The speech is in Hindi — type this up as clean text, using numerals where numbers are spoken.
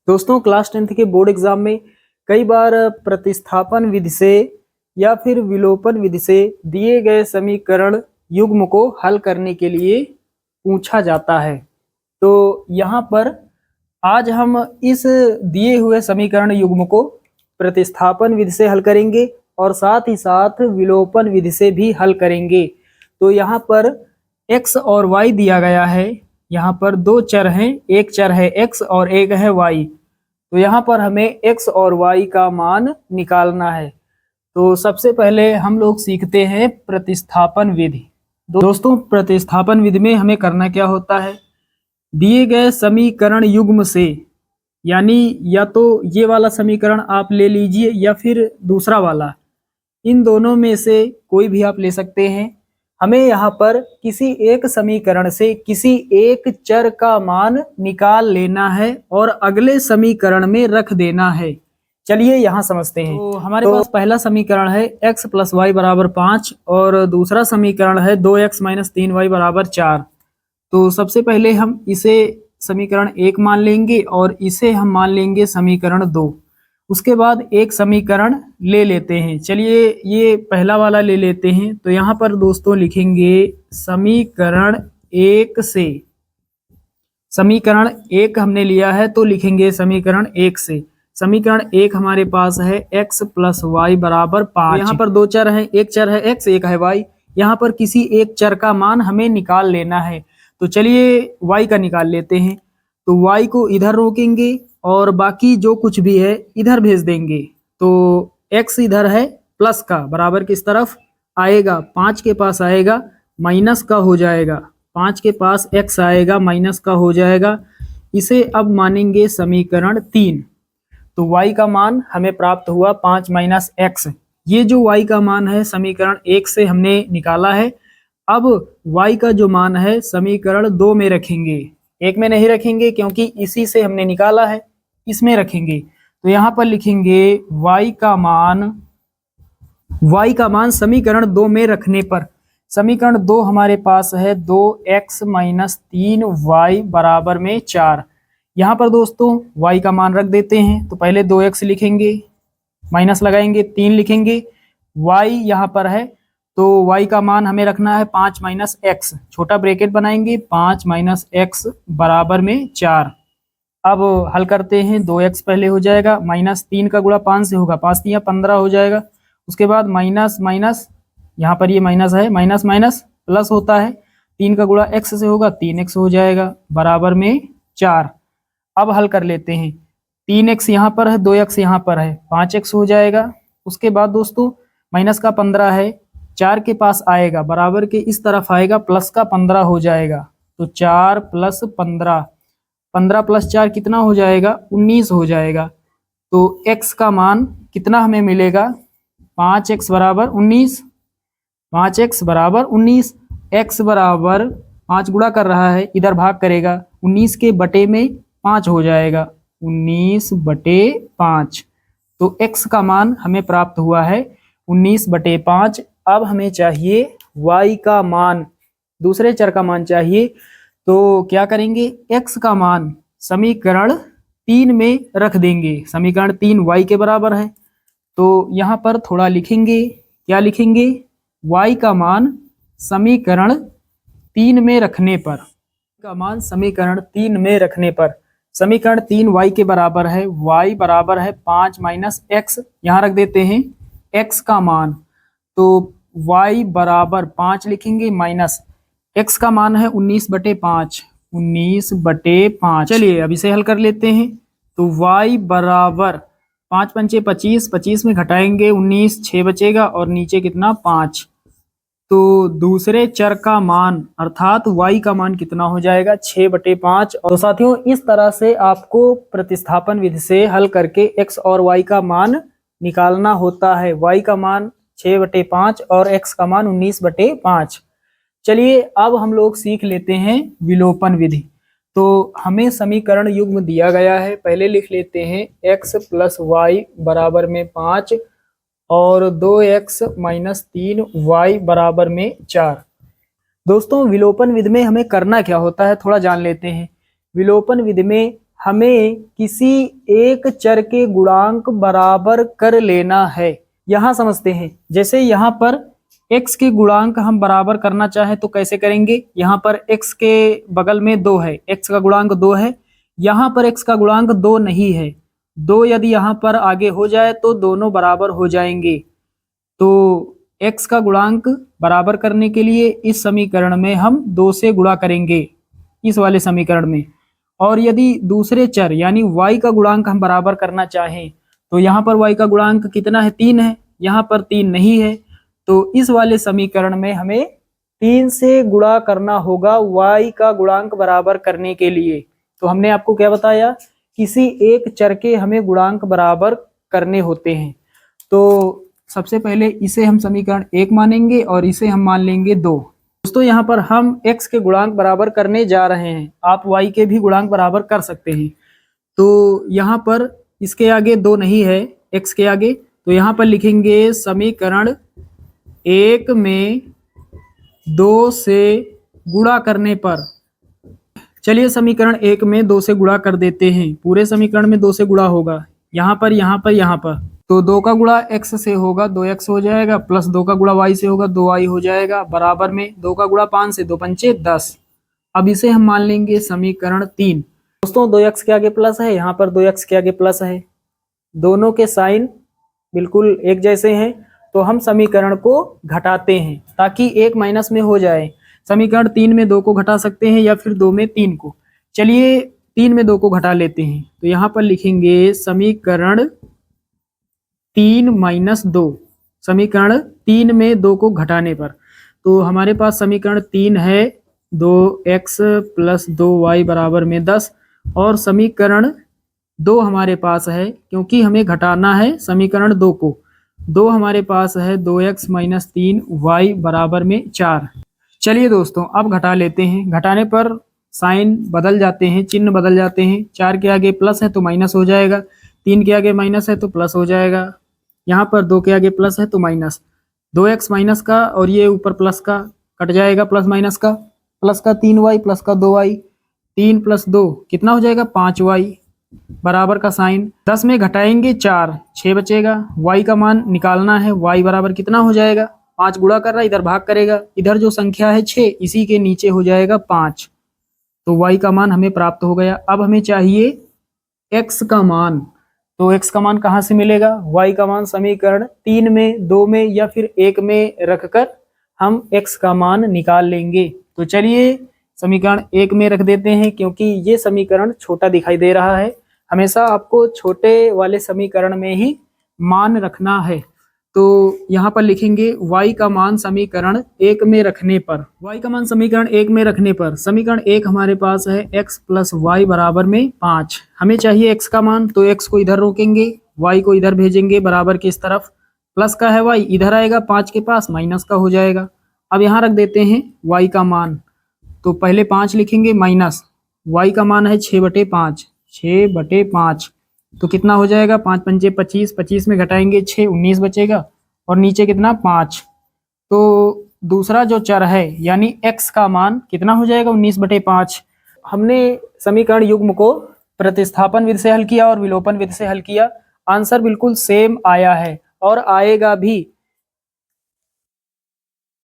दोस्तों क्लास 10th के बोर्ड एग्जाम में कई बार प्रतिस्थापन विधि से या फिर विलोपन विधि से दिए गए समीकरण युग्म को हल करने के लिए पूछा जाता है। तो यहाँ पर आज हम इस दिए हुए समीकरण युग्म को प्रतिस्थापन विधि से हल करेंगे और साथ ही साथ विलोपन विधि से भी हल करेंगे। तो यहाँ पर x और y दिया गया है। यहाँ पर दो चर हैं, एक चर है x और एक है y। तो यहाँ पर हमें x और y का मान निकालना है। तो सबसे पहले हम लोग सीखते हैं प्रतिस्थापन विधि। दोस्तों प्रतिस्थापन विधि में हमें करना क्या होता है, दिए गए समीकरण युग्म से, यानी या तो ये वाला समीकरण आप ले लीजिए या फिर दूसरा वाला, इन दोनों में से कोई भी आप ले सकते हैं। हमें यहाँ पर किसी एक समीकरण से किसी एक चर का मान निकाल लेना है और अगले समीकरण में रख देना है। चलिए यहाँ समझते हैं। तो हमारे पास पहला समीकरण है x + y = 5 और दूसरा समीकरण है 2x - 3y = 4। तो सबसे पहले हम इसे समीकरण 1 मान लेंगे और इसे हम मान लेंगे समीकरण 2। उसके बाद एक समीकरण ले लेते हैं। चलिए ये पहला वाला ले लेते हैं। तो यहाँ पर दोस्तों लिखेंगे समीकरण 1 से, समीकरण 1 हमने लिया है तो लिखेंगे समीकरण 1 से। समीकरण 1 हमारे पास है x + y = 5। यहाँ पर दो चर हैं, एक चर है x, एक है y। यहाँ पर किसी एक चर का मान हमें निकाल लेना है। तो चलिए y का निकाल लेते हैं। तो y को इधर रोकेंगे और बाकी जो कुछ भी है इधर भेज देंगे। तो x इधर है, प्लस का बराबर किस तरफ आएगा, 5 के पास आएगा, माइनस का हो जाएगा। 5 के पास x आएगा, माइनस का हो जाएगा। इसे अब मानेंगे समीकरण 3। तो y का मान हमें प्राप्त हुआ 5 - x। ये जो y का मान है समीकरण 1 से हमने निकाला है। अब y का जो मान है समीकरण 2 में रखेंगे, 1 में नहीं रखेंगे क्योंकि इसी से हमने निकाला है, इसमें रखेंगे। तो यहाँ पर लिखेंगे y का मान समीकरण 2 में रखने पर, समीकरण 2 हमारे पास है 2x - 3y = 4। यहाँ पर दोस्तों y का मान रख देते हैं। तो पहले 2x लिखेंगे, माइनस लगाएंगे, 3 लिखेंगे, y यहाँ पर है तो y का मान हमें रखना है 5 - x, छोटा ब्रैकेट बनाएंगे, 5 - x = 4। अब हल करते हैं। 2x पहले हो जाएगा, -3 का गुणा 5 से होगा, 5 × 15 हो जाएगा। उसके बाद माइनस माइनस, यहाँ पर ये माइनस है, माइनस माइनस प्लस होता है, 3 का गुणा x से होगा, 3x हो जाएगा = 4। अब हल कर लेते हैं। 3x यहाँ पर है, 2x यहाँ पर है, 5x हो जाएगा। उसके बाद दोस्तों माइनस का 15 है, 4 के पास आएगा, बराबर के इस तरफ आएगा, प्लस का 15 हो जाएगा। तो 4 + 15, 15 + 4 कितना हो जाएगा, 19 हो जाएगा। तो x का मान कितना हमें मिलेगा, 5x = 19, 5x = 19। x बराबर 5 गुणा कर रहा है, इधर भाग करेगा, 19 के बटे में 5 हो जाएगा, 19/5। तो x का मान हमें प्राप्त हुआ है 19/5। अब हमें चाहिए y का मान, दूसरे चर का मान चाहिए। तो क्या करेंगे, x का मान समीकरण 3 में रख देंगे। समीकरण 3 y के बराबर है। तो यहाँ पर थोड़ा लिखेंगे, क्या लिखेंगे, y का मान समीकरण 3 में रखने पर, का मान समीकरण 3 में रखने पर, समीकरण 3 y के बराबर है, y बराबर है 5 - x। यहाँ रख देते हैं x का मान। तो y बराबर 5 लिखेंगे, माइनस x का मान है 19/5, 19/5। चलिए अब इसे हल कर लेते हैं। तो y बराबर 5 × 5 = 25, 25 में घटाएंगे 19, 6 बचेगा और नीचे कितना, 5। तो दूसरे चर का मान अर्थात y का मान कितना हो जाएगा, 6/5। तो साथियों इस तरह से आपको प्रतिस्थापन विधि से हल करके x और y का मान निकालना होता है। y का मान 6/5 और x का मान 19/5। चलिए अब हम लोग सीख लेते हैं विलोपन विधि। तो हमें समीकरण युग्म दिया गया है, पहले लिख लेते हैं x + y = 5 और 2x - 3y = 4। दोस्तों विलोपन विधि में हमें करना क्या होता है थोड़ा जान लेते हैं। विलोपन विधि में हमें किसी एक चर के गुणांक बराबर कर लेना है। यहाँ समझते हैं, जैसे यहाँ पर x के गुणांक हम बराबर करना चाहे तो कैसे करेंगे। यहाँ पर x के बगल में 2 है, x का गुणांक 2 है, यहाँ पर x का गुणांक 2 नहीं है। 2 यदि यहाँ पर आगे हो जाए तो दोनों बराबर हो जाएंगे। तो x का गुणांक बराबर करने के लिए इस समीकरण में हम 2 से गुणा करेंगे, इस वाले समीकरण में। और यदि दूसरे चर यानी y का गुणांक हम बराबर करना चाहें तो यहाँ पर y का गुणांक कितना है, 3 है, यहाँ पर 3 नहीं है। तो इस वाले समीकरण में हमें 3 से गुणा करना होगा y का गुणांक बराबर करने के लिए। तो हमने आपको क्या बताया, किसी एक चर के हमें गुणांक बराबर करने होते हैं। तो सबसे पहले इसे हम समीकरण 1 मानेंगे और इसे हम मान लेंगे 2। दोस्तों यहाँ पर हम x के गुणांक बराबर करने जा रहे हैं, आप y के भी गुणांक बराबर कर सकते हैं। तो यहाँ पर इसके आगे 2 नहीं है, x के आगे, तो यहाँ पर लिखेंगे समीकरण 1 में 2 से गुणा करने पर। चलिए समीकरण 1 में 2 से गुणा कर देते हैं। पूरे समीकरण में 2 से गुणा होगा, यहाँ पर, यहाँ पर, यहाँ पर। तो 2 का गुणा x से होगा 2x हो जाएगा, प्लस 2 का गुणा y से होगा 2y हो जाएगा, बराबर में 2 का गुणा 5 से 2 पंचे 10। अब इसे हम मान लेंगे समीकरण 3। दोस्तों 2x के आगे प्लस है, यहाँ पर 2x के आगे प्लस है, दोनों के साइन बिल्कुल एक जैसे हैं। तो हम समीकरण को घटाते हैं ताकि 1 माइनस में हो जाए। समीकरण 3 में 2 को घटा सकते हैं या फिर 2 में 3 को। चलिए 3 में 2 को घटा लेते हैं, तो यहाँ पर लिखेंगे समीकरण 3 माइनस 2। समीकरण 3 में 2 को घटाने पर तो हमारे पास समीकरण 3 है 2x प्लस 2y बराबर में 10। और समीकरण 2 हमारे पास है, क्योंकि हमें घटाना है समीकरण 2 को। 2 हमारे पास है 2x माइनस 3y बराबर में 4। चलिए दोस्तों अब घटा लेते हैं। घटाने पर साइन बदल जाते हैं, चिन्ह बदल जाते हैं। 4 के आगे प्लस है तो माइनस हो जाएगा, 3 के आगे माइनस है तो प्लस हो जाएगा, यहाँ पर 2 के आगे प्लस है तो माइनस। 2x माइनस का और ये ऊपर प्लस का कट जाएगा, प्लस माइनस का, प्लस का 3y प्लस का 2y, 3 प्लस 2 कितना हो जाएगा 5y, बराबर का साइन। 10 में घटाएंगे 4, 6 बचेगा। y का मान निकालना है, y बराबर कितना हो जाएगा, 5 गुणा कर रहा है, इधर भाग करेगा, इधर जो संख्या है 6 इसी के नीचे हो जाएगा 5। तो y का मान हमें प्राप्त हो गया। अब हमें चाहिए x का मान। तो x का मान कहाँ से मिलेगा, y का मान समीकरण 3 में, 2 में या फिर 1 में रखकर हम x का मान निकाल लेंगे। तो चलिए समीकरण 1 में रख देते हैं, क्योंकि ये समीकरण छोटा दिखाई दे रहा है। हमेशा आपको छोटे वाले समीकरण में ही मान रखना है। तो यहाँ पर लिखेंगे y का मान समीकरण 1 में रखने पर। y का मान समीकरण 1 में रखने पर समीकरण 1 हमारे पास है x प्लस y बराबर में 5। हमें चाहिए x का मान, तो x को इधर रोकेंगे, y को इधर भेजेंगे बराबर की इस तरफ। प्लस का है y, इधर आएगा 5 के पास, माइनस का हो जाएगा। अब यहाँ रख देते हैं y का मान। तो पहले 5 लिखेंगे माइनस, y का मान है 6/5, 6/5 तो कितना हो जाएगा 5 पंचे 25, 25 में घटाएंगे 6, 19 बचेगा और नीचे कितना 5। तो दूसरा जो चर है यानी x का मान कितना हो जाएगा 19/5। हमने समीकरण युग्म को प्रतिस्थापन विधि से हल किया और विलोपन विधि से हल किया। आंसर बिल्कुल सेम आया है और आएगा भी।